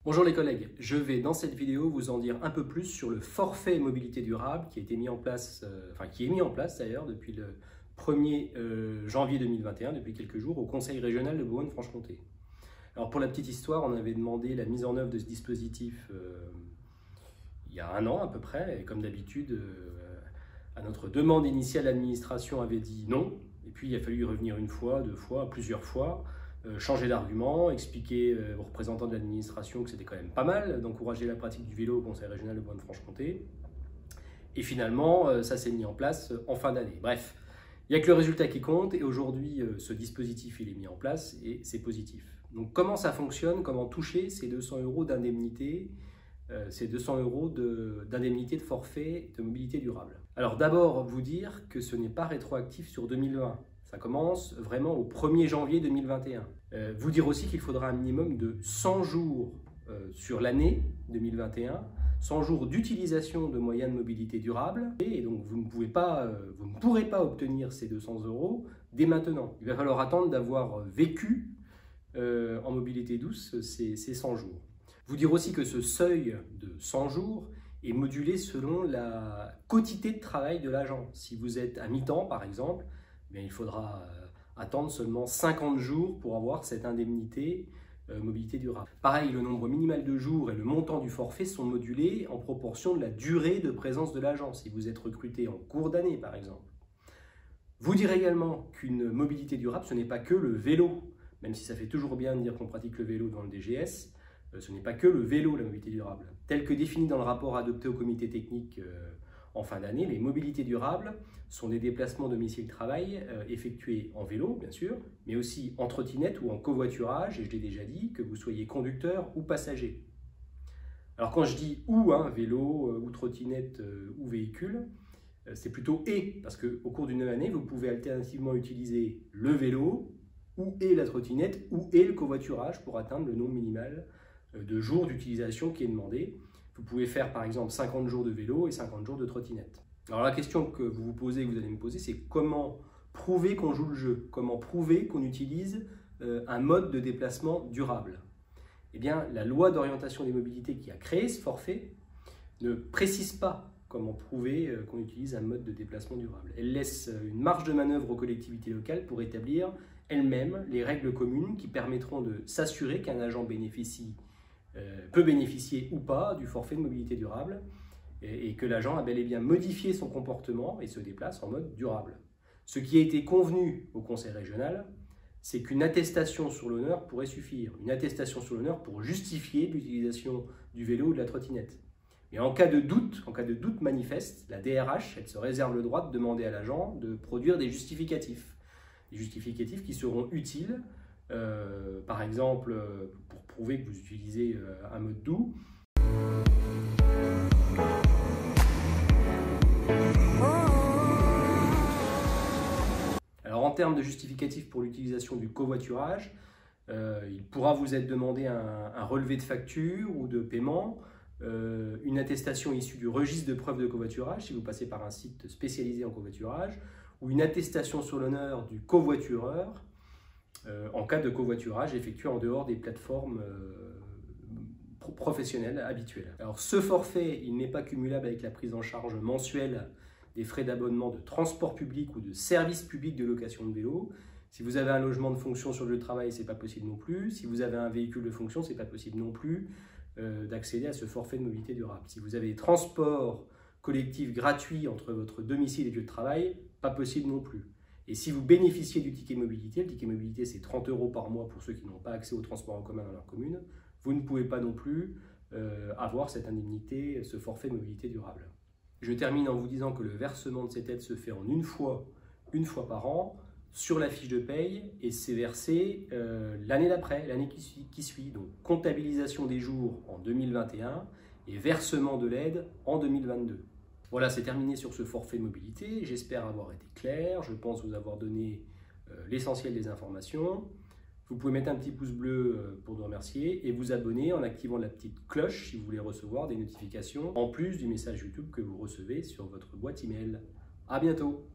Bonjour les collègues, je vais dans cette vidéo vous en dire un peu plus sur le forfait mobilité durable qui a été mis en place, qui est mis en place d'ailleurs depuis le 1er janvier 2021, depuis quelques jours, au Conseil régional de Bourgogne-Franche-Comté. Alors pour la petite histoire, on avait demandé la mise en œuvre de ce dispositif il y a un an à peu près, et comme d'habitude, à notre demande initiale, l'administration avait dit non, et puis il a fallu y revenir une fois, deux fois, plusieurs fois, changer d'argument, expliquer aux représentants de l'administration que c'était quand même pas mal d'encourager la pratique du vélo au Conseil régional de Bourgogne-Franche-Comté. Et finalement, ça s'est mis en place en fin d'année. Bref, il n'y a que le résultat qui compte et aujourd'hui, ce dispositif il est mis en place et c'est positif. Donc comment ça fonctionne? Comment toucher ces 200 € d'indemnité, ces 200 € d'indemnité de forfait de mobilité durable? Alors d'abord, vous dire que ce n'est pas rétroactif sur 2020. Ça commence vraiment au 1er janvier 2021. Vous dire aussi qu'il faudra un minimum de 100 jours sur l'année 2021, 100 jours d'utilisation de moyens de mobilité durable, et donc vous ne pourrez pas obtenir ces 200 € dès maintenant. Il va falloir attendre d'avoir vécu en mobilité douce ces 100 jours. Vous dire aussi que ce seuil de 100 jours est modulé selon la quotité de travail de l'agent. Si vous êtes à mi-temps par exemple, il faudra attendre seulement 50 jours pour avoir cette indemnité mobilité durable. Pareil, le nombre minimal de jours et le montant du forfait sont modulés en proportion de la durée de présence de l'agent, si vous êtes recruté en cours d'année par exemple. Vous direz également qu'une mobilité durable, ce n'est pas que le vélo, même si ça fait toujours bien de dire qu'on pratique le vélo dans le DGS, ce n'est pas que le vélo la mobilité durable. Tel que défini dans le rapport adopté au comité technique en fin d'année, les mobilités durables sont des déplacements domicile-travail effectués en vélo, bien sûr, mais aussi en trottinette ou en covoiturage, et je l'ai déjà dit, que vous soyez conducteur ou passager. Alors quand je dis ou, vélo ou trottinette ou véhicule, c'est plutôt et, parce qu'au cours d'une même année, vous pouvez alternativement utiliser le vélo ou et la trottinette ou et le covoiturage pour atteindre le nombre minimal de jours d'utilisation qui est demandé. Vous pouvez faire par exemple 50 jours de vélo et 50 jours de trottinette. Alors la question que vous vous posez, que vous allez me poser, c'est comment prouver qu'on joue le jeu? Comment prouver qu'on utilise un mode de déplacement durable? Eh bien, la loi d'orientation des mobilités qui a créé ce forfait ne précise pas comment prouver qu'on utilise un mode de déplacement durable. Elle laisse une marge de manœuvre aux collectivités locales pour établir elles-mêmes les règles communes qui permettront de s'assurer qu'un agent peut bénéficier ou pas du forfait de mobilité durable et que l'agent a bel et bien modifié son comportement et se déplace en mode durable. Ce qui a été convenu au Conseil régional, c'est qu'une attestation sur l'honneur pourrait suffire. Une attestation sur l'honneur pour justifier l'utilisation du vélo ou de la trottinette. Mais en cas de doute manifeste, la DRH, elle se réserve le droit de demander à l'agent de produire des justificatifs. Des justificatifs qui seront utiles, par exemple, pour prouver que vous utilisez un mode doux. Alors en termes de justificatifs pour l'utilisation du covoiturage, il pourra vous être demandé un relevé de facture ou de paiement, une attestation issue du registre de preuves de covoiturage si vous passez par un site spécialisé en covoiturage, ou une attestation sur l'honneur du covoitureur en cas de covoiturage effectué en dehors des plateformes professionnelles habituelles. Alors ce forfait, il n'est pas cumulable avec la prise en charge mensuelle des frais d'abonnement de transport public ou de service public de location de vélo. Si vous avez un logement de fonction sur le lieu de travail, ce n'est pas possible non plus. Si vous avez un véhicule de fonction, ce n'est pas possible non plus d'accéder à ce forfait de mobilité durable. Si vous avez des transports collectifs gratuits entre votre domicile et lieu de travail, pas possible non plus. Et si vous bénéficiez du ticket mobilité, le ticket mobilité c'est 30 € par mois pour ceux qui n'ont pas accès au transport en commun dans leur commune, vous ne pouvez pas non plus avoir cette indemnité, ce forfait mobilité durable. Je termine en vous disant que le versement de cette aide se fait en une fois par an, sur la fiche de paye, et c'est versé l'année d'après, l'année qui suit. Donc comptabilisation des jours en 2021 et versement de l'aide en 2022. Voilà, c'est terminé sur ce forfait mobilité. J'espère avoir été clair. Je pense vous avoir donné l'essentiel des informations. Vous pouvez mettre un petit pouce bleu pour nous remercier et vous abonner en activant la petite cloche si vous voulez recevoir des notifications en plus du message YouTube que vous recevez sur votre boîte email. À bientôt!